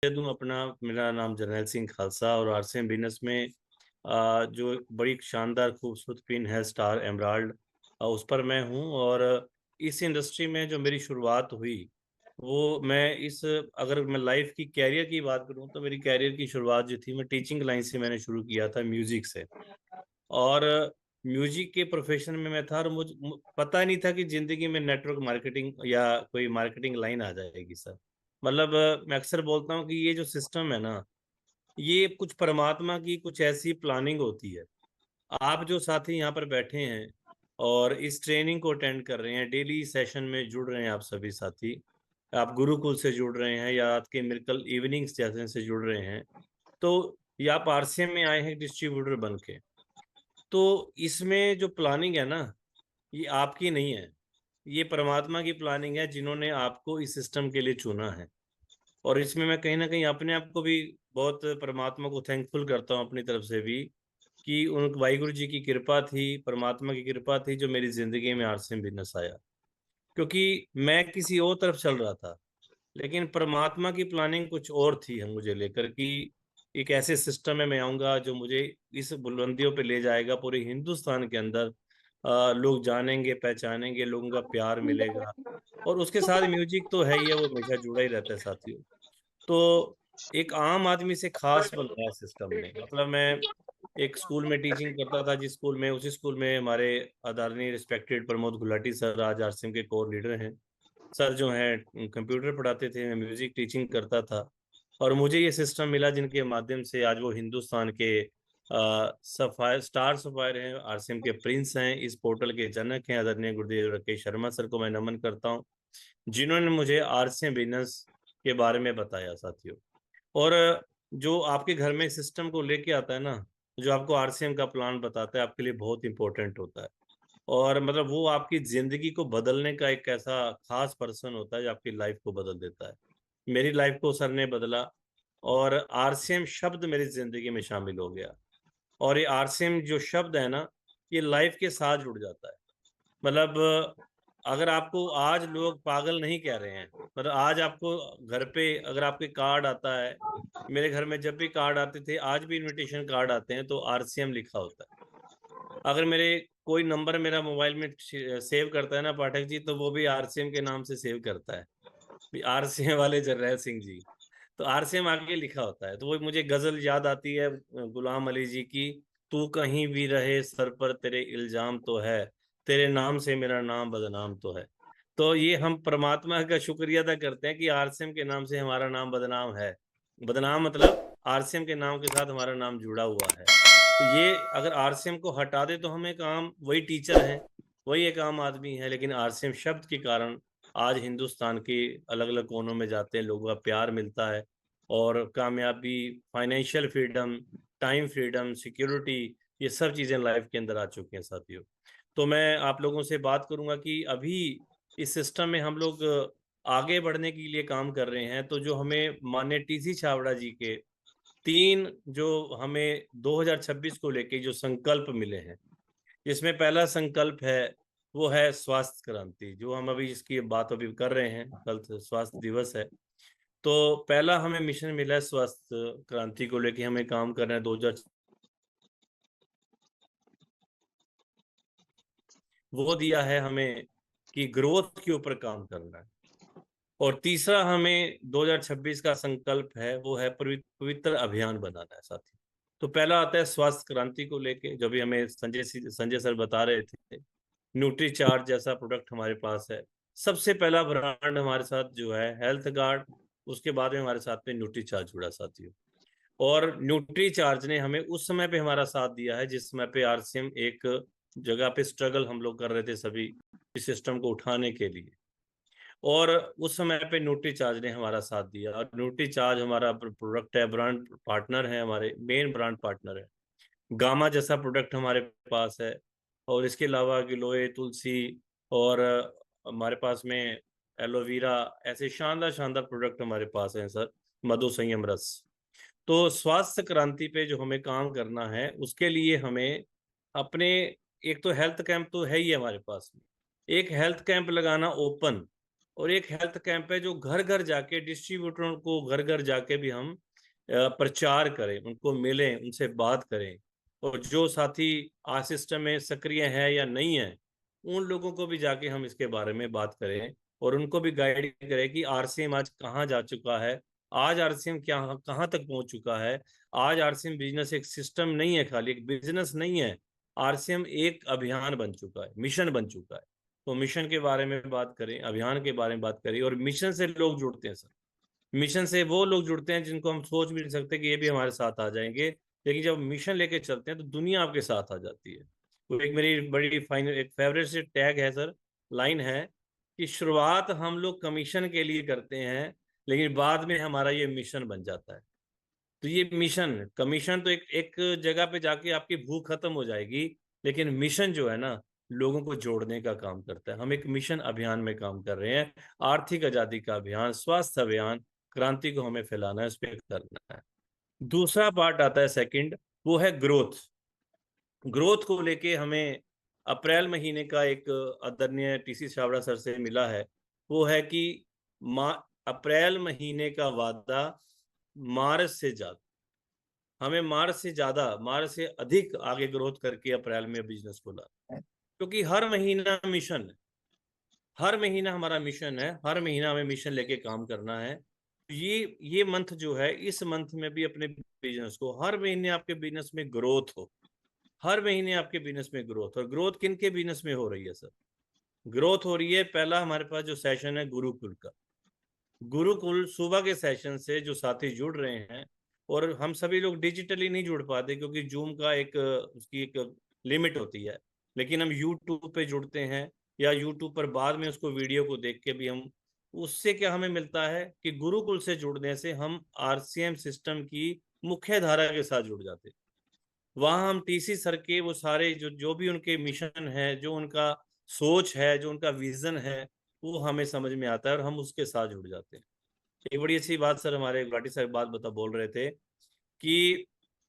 दूं अपना, मेरा नाम जर्नैल सिंह खालसा और आरसीएम बिजनेस में जो बड़ी शानदार खूबसूरत पिन है स्टार एमराल्ड, उस पर मैं हूं। और इस इंडस्ट्री में जो मेरी शुरुआत हुई वो मैं इस अगर मैं लाइफ की कैरियर की बात करूं तो मेरी कैरियर की शुरुआत जो थी, मैं टीचिंग लाइन से मैंने शुरू किया था, म्यूजिक से। और म्यूजिक के प्रोफेशन में मैं था और पता नहीं था कि जिंदगी में नेटवर्क मार्केटिंग या कोई मार्केटिंग लाइन आ जाएगी सर। मतलब मैं अक्सर बोलता हूँ कि ये जो सिस्टम है ना, ये कुछ परमात्मा की कुछ ऐसी प्लानिंग होती है। आप जो साथी यहाँ पर बैठे हैं और इस ट्रेनिंग को अटेंड कर रहे हैं, डेली सेशन में जुड़ रहे हैं, आप सभी साथी, आप गुरुकुल से जुड़ रहे हैं या आपके मिरेकल इवनिंग्स जैसे से जुड़ रहे हैं, तो या आप आरसीएम में आए हैं डिस्ट्रीब्यूटर बन के, तो इसमें जो प्लानिंग है ना, ये आपकी नहीं है, ये परमात्मा की प्लानिंग है, जिन्होंने आपको इस सिस्टम के लिए चुना है। और इसमें मैं कहीं ना कहीं अपने आप को भी बहुत परमात्मा को थैंकफुल करता हूँ अपनी तरफ से भी, कि उन वाहिगुरु जी की कृपा थी, परमात्मा की कृपा थी जो मेरी जिंदगी में आरसीएम बिजनेस आया। क्योंकि मैं किसी और तरफ चल रहा था, लेकिन परमात्मा की प्लानिंग कुछ और थी हम मुझे लेकर, कि एक ऐसे सिस्टम में मैं आऊंगा जो मुझे इस बुलंदियों पे ले जाएगा, पूरे हिंदुस्तान के अंदर लोग जानेंगे, पहचानेंगे, लोगों का प्यार मिलेगा। और उसके साथ म्यूजिक तो है ही है, वो हमेशा जुड़ा ही रहता है साथियों। तो एक आम आदमी से खास बनाया सिस्टम ने। मतलब मैं एक स्कूल में टीचिंग करता था, जिस स्कूल में, उसी स्कूल में हमारे आदरणीय रिस्पेक्टेड प्रमोद गुलाटी सर आज आरसीएम के कोर लीडर हैं। सर जो हैं कंप्यूटर पढ़ाते थे, मैं म्यूजिक टीचिंग करता था। और मुझे ये सिस्टम मिला जिनके माध्यम से आज वो हिंदुस्तान के सफायर स्टार सफायर हैं, आरसीएम के प्रिंस हैं, इस पोर्टल के जनक हैं। आदरणीय गुरुदेव राकेश शर्मा सर को मैं नमन करता हूँ, जिन्होंने मुझे आरसीएम बिजनेस के बारे में बताया साथियों। और जो आपके घर में सिस्टम को लेके आता है ना, जो आपको आरसीएम का प्लान बताता है, आपके लिए बहुत इंपॉर्टेंट होता है। और मतलब वो आपकी जिंदगी को बदलने का एक ऐसा खास पर्सन होता है जो आपकी लाइफ को बदल देता है। मेरी लाइफ को सर ने बदला, और आरसीएम शब्द मेरी जिंदगी में शामिल हो गया। और ये आरसीएम जो शब्द है ना, ये लाइफ के साथ जुड़ जाता है। मतलब अगर आपको आज लोग पागल नहीं कह रहे हैं, मतलब आज आपको घर पे अगर आपके कार्ड आता है, मेरे घर में जब भी कार्ड आते थे, आज भी इनविटेशन कार्ड आते हैं, तो आरसीएम लिखा होता है। अगर मेरे कोई नंबर मेरा मोबाइल में सेव करता है ना पाठक जी, तो वो भी आरसीएम के नाम से सेव करता है, आरसीएम वाले जर्नैल सिंह जी। तो आरसीएम आगे लिखा होता है। तो वो मुझे गजल याद आती है गुलाम अली जी की, तू कहीं भी रहे सर पर तेरे इल्जाम तो है, तेरे नाम से मेरा नाम बदनाम तो है। तो ये हम परमात्मा का शुक्रिया अदा करते हैं कि आरसीएम के नाम से हमारा नाम बदनाम है। बदनाम मतलब आरसीएम के नाम के साथ हमारा नाम जुड़ा हुआ है। तो ये अगर आरसीएम को हटा दे तो हम एक आम वही टीचर हैं, वही एक आम आदमी है, लेकिन आरसीएम शब्द के कारण आज हिंदुस्तान के अलग अलग कोनों में जाते हैं, लोगों का प्यार मिलता है, और कामयाबी, financial freedom, time freedom, security, ये सब चीज़ें लाइफ के अंदर आ चुकी हैं साथियों। तो मैं आप लोगों से बात करूंगा कि अभी इस सिस्टम में हम लोग आगे बढ़ने के लिए काम कर रहे हैं। तो जो हमें माननीय टीसी छाबड़ा जी के 3 जो हमें 2026 को लेके जो संकल्प मिले हैं, जिसमें पहला संकल्प है वो है स्वास्थ्य क्रांति, जो हम अभी इसकी बात अभी कर रहे हैं, कल स्वास्थ्य दिवस है। तो पहला हमें मिशन मिला है स्वास्थ्य क्रांति को लेके, हमें काम करना है 2000, वो दिया है हमें कि ग्रोथ के ऊपर काम करना है। और तीसरा हमें 2026 का संकल्प है वो है पवित्र अभियान बनाना है साथी। तो पहला आता है स्वास्थ्य क्रांति को लेके, जो भी हमें संजय सर बता रहे थे, न्यूट्री चार्ज जैसा प्रोडक्ट हमारे पास है। सबसे पहला ब्रांड हमारे साथ जो है हेल्थ गार्ड, उसके बाद में हमारे साथ में न्यूट्री चार्ज जुड़ा साथियों। और न्यूट्री चार्ज ने हमें उस समय पे हमारा साथ दिया है जिस समय पे आरसीएम एक जगह पे स्ट्रगल हम लोग कर रहे थे सभी, इस सिस्टम को उठाने के लिए। और उस समय पे न्यूट्री चार्ज ने हमारा साथ दिया, और न्यूट्री चार्ज हमारा प्रोडक्ट है, ब्रांड पार्टनर है, हमारे मेन ब्रांड पार्टनर है। गामा जैसा प्रोडक्ट हमारे पास है। और इसके अलावा गिलोय, तुलसी, और हमारे पास में एलोवेरा, ऐसे शानदार शानदार प्रोडक्ट हमारे पास हैं सर। मधु संयम रस। तो स्वास्थ्य क्रांति पे जो हमें काम करना है, उसके लिए हमें अपने, एक तो हेल्थ कैंप तो है ही हमारे पास में, एक हेल्थ कैंप लगाना ओपन, और एक हेल्थ कैंप है जो घर घर जाके डिस्ट्रीब्यूटरों को घर घर जाके भी हम प्रचार करें, उनको मिलें, उनसे बात करें, और जो साथी आज सिस्टम में सक्रिय है या नहीं है उन लोगों को भी जाके हम इसके बारे में बात करें और उनको भी गाइड करें कि आरसीएम आज कहाँ जा चुका है, आज आरसीएम क्या कहाँ तक पहुंच चुका है। आज आरसीएम बिजनेस एक सिस्टम नहीं है, खाली एक बिजनेस नहीं है, आरसीएम एक अभियान बन चुका है, मिशन बन चुका है। तो मिशन के बारे में बात करें, अभियान के बारे में बात करें, और मिशन से लोग जुड़ते हैं सर। मिशन से वो लोग जुड़ते हैं जिनको हम सोच भी नहीं सकते कि ये भी हमारे साथ आ जाएंगे, लेकिन जब मिशन लेके चलते हैं तो दुनिया आपके साथ आ जाती है। तो एक मेरी बड़ी फाइनल एक फेवरेट से टैग है सर, लाइन है कि शुरुआत हम लोग कमीशन के लिए करते हैं, लेकिन बाद में हमारा ये मिशन बन जाता है। तो ये मिशन, कमीशन तो एक एक जगह पे जाके आपकी भूख खत्म हो जाएगी, लेकिन मिशन जो है ना लोगों को जोड़ने का काम करता है। हम एक मिशन अभियान में काम कर रहे हैं, आर्थिक आजादी का अभियान, स्वास्थ्य अभियान, क्रांति को हमें फैलाना है, उस पर करना है। दूसरा पार्ट आता है सेकंड, वो है ग्रोथ। ग्रोथ को लेके हमें अप्रैल महीने का एक आदरणीय टीसी छाबड़ा सर से मिला है, वो है कि अप्रैल महीने का वादा मार्च से ज्यादा, हमें मार्च से ज्यादा, मार्च से अधिक आगे ग्रोथ करके अप्रैल में बिजनेस खोला, क्योंकि हर महीना मिशन है, हर महीना हमारा मिशन है, हर महीना हमें मिशन लेके काम करना है। ये मंथ जो है, इस मंथ में भी अपने बिजनेस को, हर महीने आपके बिजनेस में ग्रोथ हो, हर महीने आपके बिजनेस में ग्रोथ। और ग्रोथ किन के बिजनेस में हो रही है सर? ग्रोथ हो रही है, पहला हमारे पास जो सेशन है गुरुकुल का, गुरुकुल सुबह के सेशन से जो साथी जुड़ रहे हैं, और हम सभी लोग डिजिटली नहीं जुड़ पाते क्योंकि जूम का एक उसकी एक लिमिट होती है, लेकिन हम यूट्यूब पे जुड़ते हैं, या यूट्यूब पर बाद में उसको वीडियो को देख के भी हम, उससे क्या हमें मिलता है कि गुरुकुल से जुड़ने से हम आरसीएम सिस्टम की मुख्य धारा के साथ जुड़ जाते हैं। वहां हम टीसी सर के वो सारे जो जो भी उनके मिशन है, जो उनका सोच है, जो उनका विजन है, वो हमें समझ में आता है और हम उसके साथ जुड़ जाते हैं। एक बड़ी अच्छी बात सर, हमारे गुलाटी साहब बात बोल रहे थे कि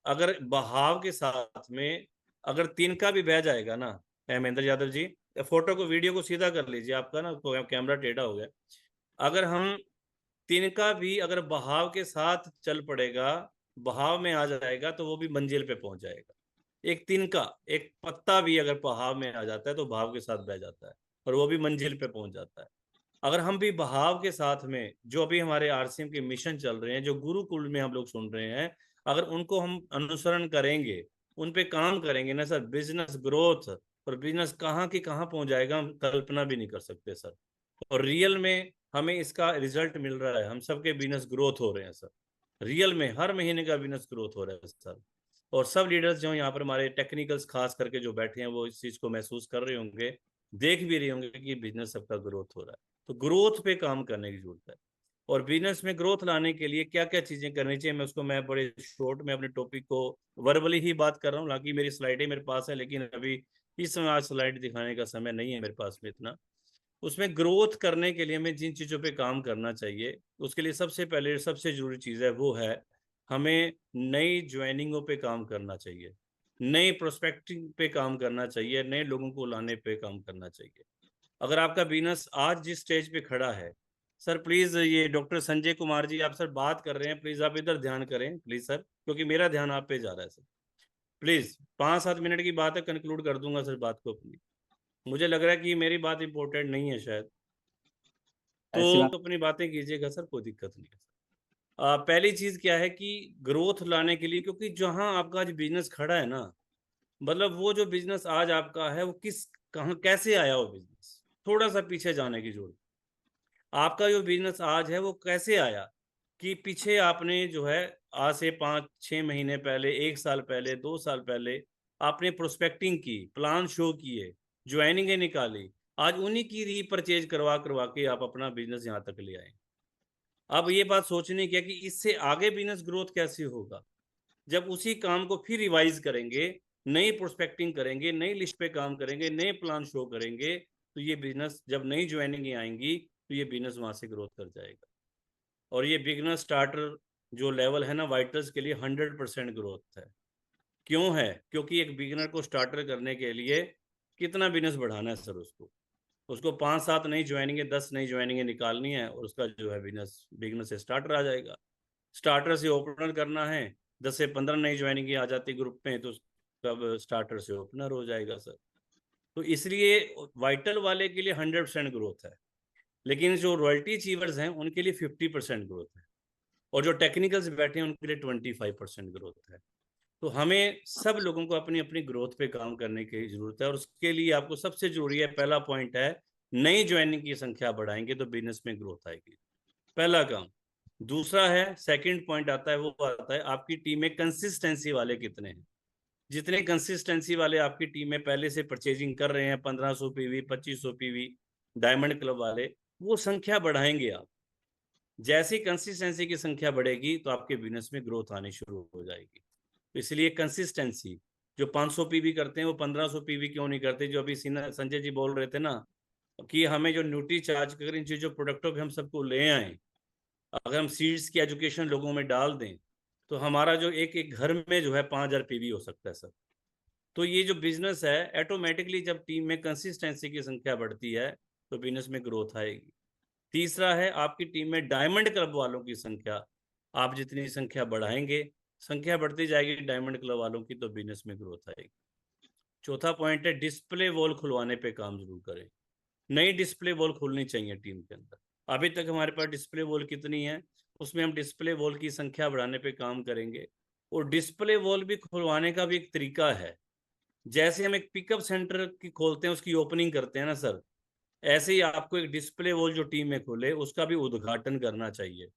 अगर बहाव के साथ में अगर तिनका भी बह जाएगा ना, महेंद्र यादव जी, फोटो को वीडियो को सीधा कर लीजिए, आपका ना तो कैमरा टेढ़ा हो गया। अगर हम तिनका भी अगर बहाव के साथ चल पड़ेगा, बहाव में आ जाएगा, तो वो भी मंजिल पे पहुंच जाएगा। एक तिनका, एक पत्ता भी अगर बहाव में आ जाता है तो बहाव के साथ बह जाता है और वो भी मंजिल पे पहुंच जाता है। अगर हम भी बहाव के साथ में, जो अभी हमारे आरसीएम के मिशन चल रहे हैं, जो गुरुकुल में हम लोग सुन रहे हैं, अगर उनको हम अनुसरण करेंगे, उन पे काम करेंगे ना सर, बिजनेस ग्रोथ और बिजनेस कहाँ की कहाँ पहुंच जाएगा हम कल्पना भी नहीं कर सकते सर। और रियल में हमें इसका रिजल्ट मिल रहा है, हम सबके बिजनेस ग्रोथ हो रहे हैं सर, रियल में हर महीने का बिजनेस ग्रोथ हो रहा है सर। और सब लीडर्स जो यहाँ पर हमारे टेक्निकल्स खास करके जो बैठे हैं वो इस चीज को महसूस कर रहे होंगे, देख भी रहे होंगे कि बिजनेस सबका ग्रोथ हो रहा है। तो ग्रोथ पे काम करने की जरूरत है। और बिजनेस में ग्रोथ लाने के लिए क्या क्या चीजें करनी चाहिए, मैं बड़े शॉर्ट में अपने टॉपिक को वर्बली ही बात कर रहा हूँ, हालांकि मेरी स्लाइडें मेरे पास है, लेकिन अभी इस समय आज स्लाइड दिखाने का समय नहीं है मेरे पास में इतना। उसमें ग्रोथ करने के लिए हमें जिन चीज़ों पे काम करना चाहिए, उसके लिए सबसे पहले सबसे जरूरी चीज़ है वो है, हमें नई ज्वाइनिंगों पे काम करना चाहिए, नई प्रोस्पेक्टिंग पे काम करना चाहिए, नए लोगों को लाने पे काम करना चाहिए। अगर आपका बिजनेस आज जिस स्टेज पे खड़ा है, सर प्लीज, ये डॉक्टर संजय कुमार जी आप सर बात कर रहे हैं, प्लीज आप इधर ध्यान करें प्लीज सर, क्योंकि मेरा ध्यान आप पे जा रहा है सर। प्लीज 5-7 मिनट की बात है, कंक्लूड कर दूंगा सर बात को अपनी। मुझे लग रहा है कि मेरी बात इंपॉर्टेंट नहीं है शायद, ऐसी बात। तो अपनी बातें कीजिएगा सर, कोई दिक्कत नहीं है। पहली चीज क्या है कि ग्रोथ लाने के लिए, क्योंकि जहां आपका आज बिजनेस खड़ा है ना, मतलब वो जो बिजनेस आज आपका है वो किस, कहाँ, कैसे आया वो बिजनेस, थोड़ा सा पीछे जाने की जरूरत। आपका जो बिजनेस आज है वो कैसे आया, कि पीछे आपने जो है आज से 5-6 महीने पहले, 1 साल पहले, 2 साल पहले आपने प्रोस्पेक्टिंग की, प्लान शो किए, ज्वाइनिंग निकाली, आज उन्हीं की रीपरचेज करवा करवा के आप अपना बिजनेस यहाँ तक ले आए। अब ये बात सोचने की है कि इससे आगे बिजनेस ग्रोथ कैसे होगा, जब उसी काम को फिर रिवाइज करेंगे, नई प्रोस्पेक्टिंग करेंगे, नई लिस्ट पे काम करेंगे, नए प्लान शो करेंगे, तो ये बिजनेस जब नई ज्वाइनिंग आएंगी तो ये बिजनेस वहां से ग्रोथ कर जाएगा। और ये बिगनर स्टार्टर जो लेवल है ना वाइटर्स के लिए 100% ग्रोथ है। क्यों है? क्योंकि एक बिगनर को स्टार्टर करने के लिए कितना बिजनेस बढ़ाना है सर उसको, उसको 5-7 नई ज्वाइनिंग 10 नई ज्वाइनिंग निकालनी है और उसका जो है बिजनेस से स्टार्टर आ जाएगा। स्टार्टर से ओपनर करना है, 10 से 15 नई ज्वाइनिंग आ जाती ग्रुप में, तो तब स्टार्टर से ओपनर हो जाएगा सर। तो इसलिए वाइटल वाले के लिए 100% ग्रोथ है, लेकिन जो रॉयल्टी अचीवर्स हैं उनके लिए 50% ग्रोथ है, और जो टेक्निकल्स बैठे हैं उनके लिए 25% ग्रोथ है। तो हमें सब लोगों को अपनी अपनी ग्रोथ पे काम करने की जरूरत है, और उसके लिए आपको सबसे जरूरी है, पहला पॉइंट है, नई ज्वाइनिंग की संख्या बढ़ाएंगे तो बिजनेस में ग्रोथ आएगी, पहला काम। दूसरा है, सेकंड पॉइंट आता है, वो आता है आपकी टीम में कंसिस्टेंसी वाले कितने हैं। जितने कंसिस्टेंसी वाले आपकी टीम में पहले से परचेजिंग कर रहे हैं, 1500 पीवी, 2500 पीवी, डायमंड क्लब वाले, वो संख्या बढ़ाएंगे आप। जैसी कंसिस्टेंसी की संख्या बढ़ेगी तो आपके बिजनेस में ग्रोथ आनी शुरू हो जाएगी। तो इसलिए कंसिस्टेंसी, जो 500 पीवी करते हैं वो 1500 पीवी क्यों नहीं करते, जो अभी संजय जी बोल रहे थे ना, कि हमें जो न्यूट्री चार्ज कर इन चीजों प्रोडक्टों पे हम सबको ले आए, अगर हम सीड्स की एजुकेशन लोगों में डाल दें, तो हमारा जो एक एक घर में जो है 5,000 पीवी हो सकता है सर। तो ये जो बिजनेस है, ऑटोमेटिकली जब टीम में कंसिस्टेंसी की संख्या बढ़ती है तो बिजनेस में ग्रोथ आएगी। तीसरा है, आपकी टीम में डायमंड क्लब वालों की संख्या, आप जितनी संख्या बढ़ाएंगे, संख्या बढ़ती जाएगी डायमंड क्लब वालों की, तो बिजनेस में ग्रोथ आएगी। चौथा पॉइंट है, डिस्प्ले वॉल खुलवाने पे काम जरूर करें। नई डिस्प्ले वॉल खुलनी चाहिए टीम के अंदर। अभी तक हमारे पास डिस्प्ले वॉल कितनी है, उसमें हम डिस्प्ले वॉल की संख्या बढ़ाने पे काम करेंगे। और डिस्प्ले वॉल भी खुलवाने का भी एक तरीका है। जैसे हम एक पिकअप सेंटर की खोलते हैं, उसकी ओपनिंग करते हैं ना सर, ऐसे ही आपको एक डिस्प्ले वॉल जो टीम में खोले उसका भी उद्घाटन करना चाहिए,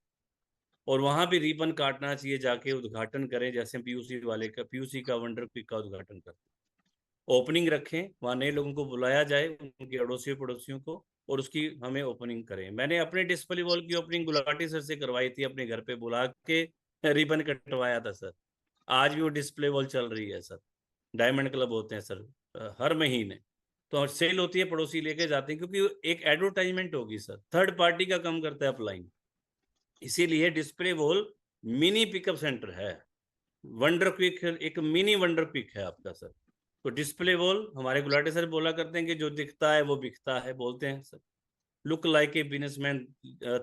और वहां भी रिबन काटना चाहिए, जाके उद्घाटन करें, जैसे पीयूसी वाले का, पीयूसी का वंडर क्विक का उद्घाटन करते हैं। ओपनिंग रखें, वहां नए लोगों को बुलाया जाए, उनके अड़ोसियों पड़ोसियों को, और उसकी हमें ओपनिंग करें। मैंने अपने डिस्प्ले वॉल की ओपनिंग गुलाटी सर से करवाई थी, अपने घर पे बुला के रिबन कटवाया था सर। आज भी वो डिस्प्ले वॉल चल रही है सर। डायमंड क्लब होते हैं सर हर महीने, तो सेल होती है, पड़ोसी लेके जाते हैं, क्योंकि एक एडवर्टाइजमेंट होगी सर, थर्ड पार्टी का काम करता है अपलाइन। इसीलिए display wall mini pickup centre है, वंडर क्विक एक मिनी वंडर क्विक है आपका सर। तो डिस्प्ले वॉल, हमारे गुलाटे सर बोला करते हैं कि जो दिखता है वो बिकता है, बोलते हैं sir, look like a businessman,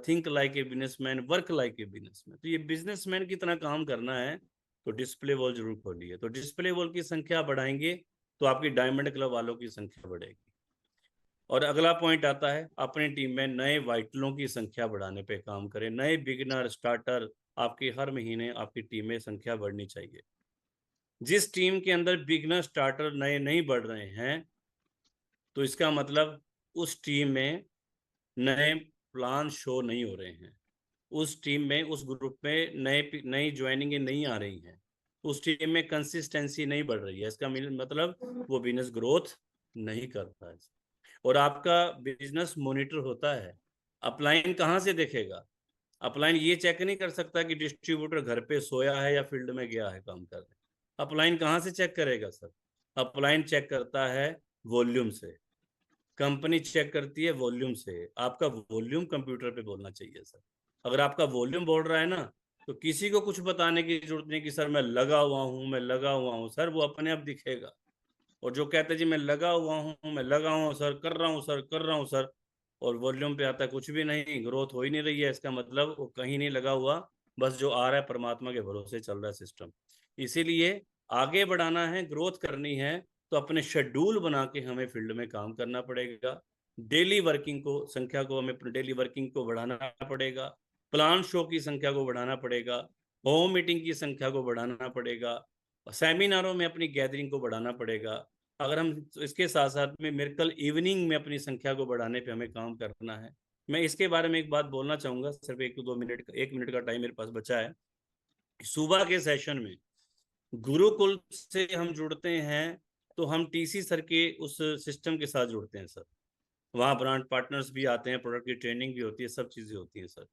think like a businessman, work like a businessman. तो ये बिजनेसमैन की तरह काम करना है, तो डिस्प्ले वॉल जरूर खोलिए। तो डिस्प्ले वॉल की संख्या बढ़ाएंगे तो आपकी डायमंड क्लब वालों की संख्या बढ़ेगी। और अगला पॉइंट आता है, अपनी टीम में नए वाइटलों की संख्या बढ़ाने पे काम करें। नए बिगिनर स्टार्टर आपकी हर महीने आपकी टीम में संख्या बढ़नी चाहिए। जिस टीम के अंदर बिगिनर स्टार्टर नए नहीं बढ़ रहे हैं, तो इसका मतलब उस टीम में नए प्लान शो नहीं हो रहे हैं, उस टीम में, उस ग्रुप में नई ज्वाइनिंग नहीं आ रही हैं, उस टीम में कंसिस्टेंसी नहीं बढ़ रही है। इसका मतलब वो बिजनेस ग्रोथ नहीं करता है। और आपका बिजनेस मॉनिटर होता है, अपलाइन कहाँ से देखेगा? अपलाइन ये चेक नहीं कर सकता कि डिस्ट्रीब्यूटर घर पे सोया है या फील्ड में गया है काम करने। अपलाइन कहाँ से चेक करेगा सर? अपलाइन चेक करता है वॉल्यूम से, कंपनी चेक करती है वॉल्यूम से। आपका वॉल्यूम कंप्यूटर पे बोलना चाहिए सर। अगर आपका वॉल्यूम बोल रहा है ना, तो किसी को कुछ बताने की जरूरत नहीं कि सर मैं लगा हुआ हूँ, मैं लगा हुआ हूँ सर, वो अपने आप दिखेगा। और जो कहते हैं जी मैं लगा हुआ हूँ, मैं लगा हुआ सर, कर रहा हूँ सर, कर रहा हूँ सर, और वॉल्यूम पे आता है कुछ भी नहीं, ग्रोथ हो ही नहीं रही है, इसका मतलब वो कहीं नहीं लगा हुआ, बस जो आ रहा है परमात्मा के भरोसे चल रहा है सिस्टम। इसीलिए आगे बढ़ाना है, ग्रोथ करनी है, तो अपने शेड्यूल बना के हमें फील्ड में काम करना पड़ेगा। डेली वर्किंग को, संख्या को, हमें डेली वर्किंग को बढ़ाना पड़ेगा, प्लान शो की संख्या को बढ़ाना पड़ेगा, होम मीटिंग की संख्या को बढ़ाना पड़ेगा, सेमिनारों में अपनी गैदरिंग को बढ़ाना पड़ेगा। अगर हम इसके साथ साथ में मिरेकल इवनिंग में अपनी संख्या को बढ़ाने पे हमें काम करना है। मैं इसके बारे में एक बात बोलना चाहूंगा, सिर्फ 1-2 मिनट, 1 मिनट का टाइम मेरे पास बचा है। सुबह के सेशन में गुरुकुल से हम जुड़ते हैं, तो हम टीसी सर के उस सिस्टम के साथ जुड़ते हैं सर। वहाँ ब्रांड पार्टनर्स भी आते हैं, प्रोडक्ट की ट्रेनिंग भी होती है, सब चीज़ें होती हैं सर।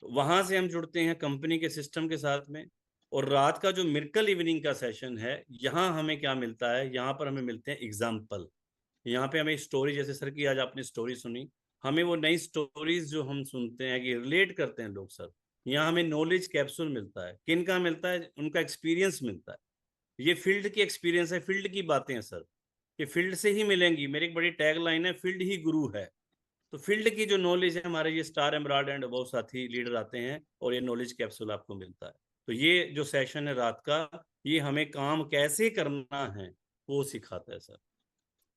तो वहाँ से हम जुड़ते हैं कंपनी के सिस्टम के साथ में। और रात का जो मिरेकल इवनिंग का सेशन है, यहाँ हमें क्या मिलता है, यहाँ पर हमें मिलते हैं एग्जाम्पल। यहाँ पे हमें स्टोरी, जैसे सर की आज आपने स्टोरी सुनी, हमें वो नई स्टोरीज जो हम सुनते हैं कि रिलेट करते हैं लोग सर, यहाँ हमें नॉलेज कैप्सूल मिलता है। किन का मिलता है? उनका एक्सपीरियंस मिलता है। ये फील्ड की एक्सपीरियंस है, फील्ड की बातें हैं सर। ये फील्ड से ही मिलेंगी। मेरी एक बड़ी टैग लाइन है, फील्ड ही गुरु है। तो फील्ड की जो नॉलेज है, हमारे ये स्टार एमराल्ड एंड बहुत साथी लीडर आते हैं और ये नॉलेज कैप्सूल आपको मिलता है। तो ये जो सेशन है रात का, ये हमें काम कैसे करना है वो सिखाता है सर।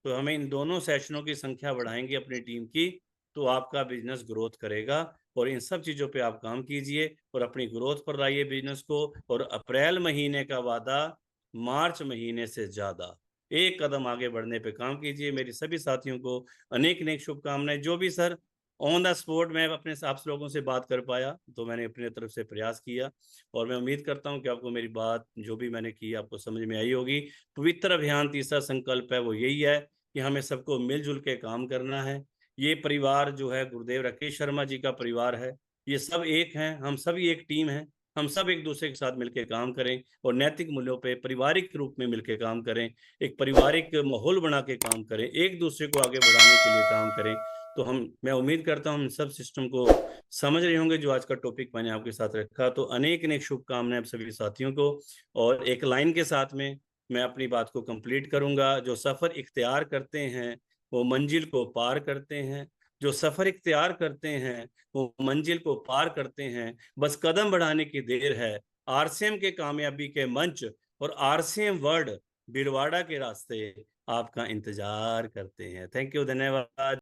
तो हमें इन दोनों सेशनों की संख्या बढ़ाएंगे अपनी टीम की, तो आपका बिजनेस ग्रोथ करेगा। और इन सब चीज़ों पे आप काम कीजिए और अपनी ग्रोथ पर लाइए बिजनेस को। और अप्रैल महीने का वादा मार्च महीने से ज़्यादा एक कदम आगे बढ़ने पे काम कीजिए। मेरी सभी साथियों को अनेक अनेक शुभकामनाएं। जो भी सर ऑन द स्पॉट मैं अपने आप लोगों से बात कर पाया, तो मैंने अपनी तरफ से प्रयास किया। और मैं उम्मीद करता हूं कि आपको मेरी बात जो भी मैंने की आपको समझ में आई होगी। पवित्र अभियान तीसरा संकल्प है वो यही है कि हमें सबको मिलजुल के काम करना है। ये परिवार जो है गुरुदेव राकेश शर्मा जी का परिवार है। ये सब एक हैं, हम सभी एक टीम है। हम सब एक दूसरे के साथ मिलकर काम करें और नैतिक मूल्यों पे पारिवारिक रूप में मिलकर काम करें। एक पारिवारिक माहौल बना के काम करें, एक दूसरे को आगे बढ़ाने के लिए काम करें। तो मैं उम्मीद करता हूँ हम सब सिस्टम को समझ रहे होंगे जो आज का टॉपिक मैंने आपके साथ रखा। तो अनेक अनेक शुभकामनाएं सभी साथियों को। और एक लाइन के साथ में मैं अपनी बात को कंप्लीट करूंगा। जो सफर इख्तियार करते हैं वो मंजिल को पार करते हैं। जो सफर इख्तियार करते हैं वो मंजिल को पार करते हैं। बस कदम बढ़ाने की देर है। आरसीएम के कामयाबी के मंच और आरसीएम वर्ल्ड भीलवाड़ा के रास्ते आपका इंतजार करते हैं। थैंक यू, धन्यवाद।